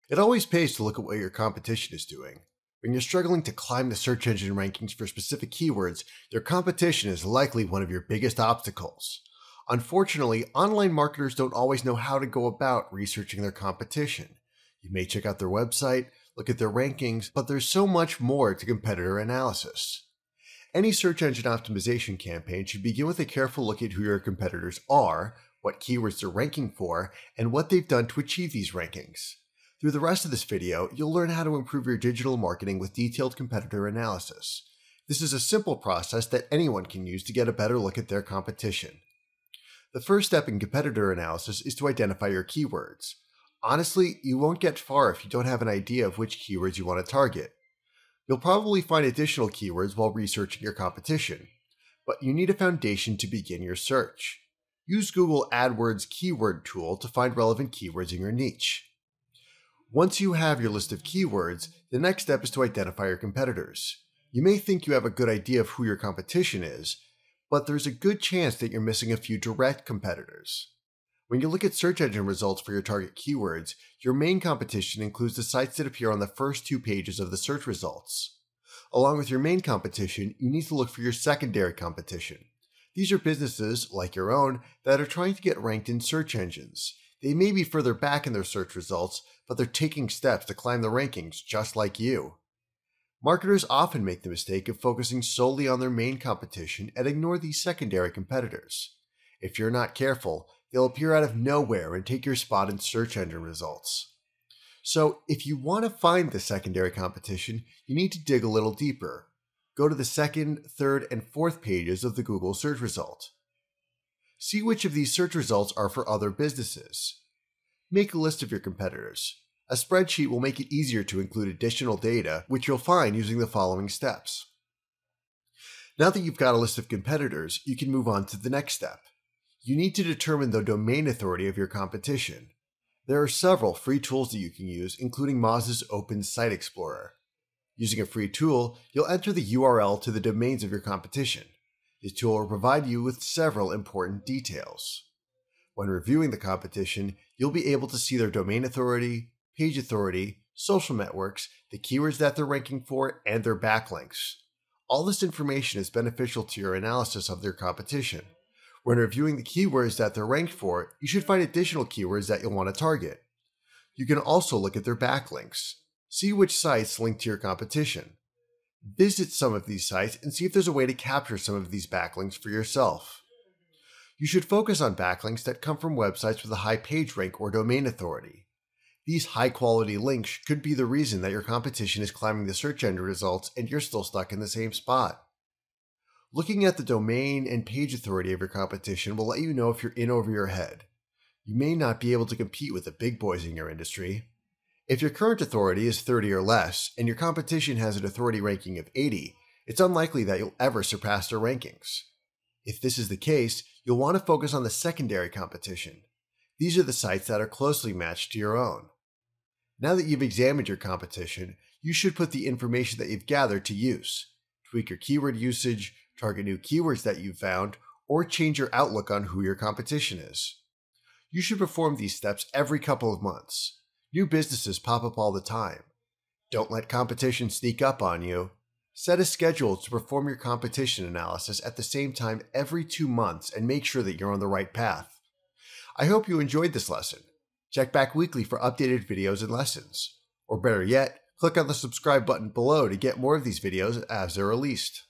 It always pays to look at what your competition is doing. When you're struggling to climb the search engine rankings for specific keywords, your competition is likely one of your biggest obstacles. Unfortunately, online marketers don't always know how to go about researching their competition. You may check out their website, look at their rankings, but there's so much more to competitor analysis. Any search engine optimization campaign should begin with a careful look at who your competitors are, what keywords they're ranking for, and what they've done to achieve these rankings. Through the rest of this video, you'll learn how to improve your digital marketing with detailed competitor analysis. This is a simple process that anyone can use to get a better look at their competition. The first step in competitor analysis is to identify your keywords. Honestly, you won't get far if you don't have an idea of which keywords you want to target. You'll probably find additional keywords while researching your competition, but you need a foundation to begin your search. Use Google AdWords keyword tool to find relevant keywords in your niche. Once you have your list of keywords, the next step is to identify your competitors. You may think you have a good idea of who your competition is, but there's a good chance that you're missing a few direct competitors. When you look at search engine results for your target keywords, your main competition includes the sites that appear on the first 2 pages of the search results. Along with your main competition, you need to look for your secondary competition. These are businesses, like your own, that are trying to get ranked in search engines. They may be further back in their search results, but they're taking steps to climb the rankings just like you. Marketers often make the mistake of focusing solely on their main competition and ignore these secondary competitors. If you're not careful, they'll appear out of nowhere and take your spot in search engine results. So, if you want to find the secondary competition, you need to dig a little deeper. Go to the 2nd, 3rd, and 4th pages of the Google search result. See which of these search results are for other businesses. Make a list of your competitors. A spreadsheet will make it easier to include additional data, which you'll find using the following steps. Now that you've got a list of competitors, you can move on to the next step. You need to determine the domain authority of your competition. There are several free tools that you can use, including Moz's Open Site Explorer. Using a free tool, you'll enter the URL to the domains of your competition. This tool will provide you with several important details. When reviewing the competition, you'll be able to see their domain authority, page authority, social networks, the keywords that they're ranking for, and their backlinks. All this information is beneficial to your analysis of their competition. When reviewing the keywords that they're ranked for, you should find additional keywords that you'll want to target. You can also look at their backlinks. See which sites link to your competition. Visit some of these sites and see if there's a way to capture some of these backlinks for yourself. You should focus on backlinks that come from websites with a high page rank or domain authority. These high-quality links could be the reason that your competition is climbing the search engine results and you're still stuck in the same spot. Looking at the domain and page authority of your competition will let you know if you're in over your head. You may not be able to compete with the big boys in your industry. If your current authority is 30 or less, and your competition has an authority ranking of 80, it's unlikely that you'll ever surpass their rankings. If this is the case, you'll want to focus on the secondary competition. These are the sites that are closely matched to your own. Now that you've examined your competition, you should put the information that you've gathered to use. Tweak your keyword usage, target new keywords that you've found, or change your outlook on who your competition is. You should perform these steps every couple of months. New businesses pop up all the time. Don't let competition sneak up on you. Set a schedule to perform your competition analysis at the same time every 2 months and make sure that you're on the right path. I hope you enjoyed this lesson. Check back weekly for updated videos and lessons. Or better yet, click on the subscribe button below to get more of these videos as they're released.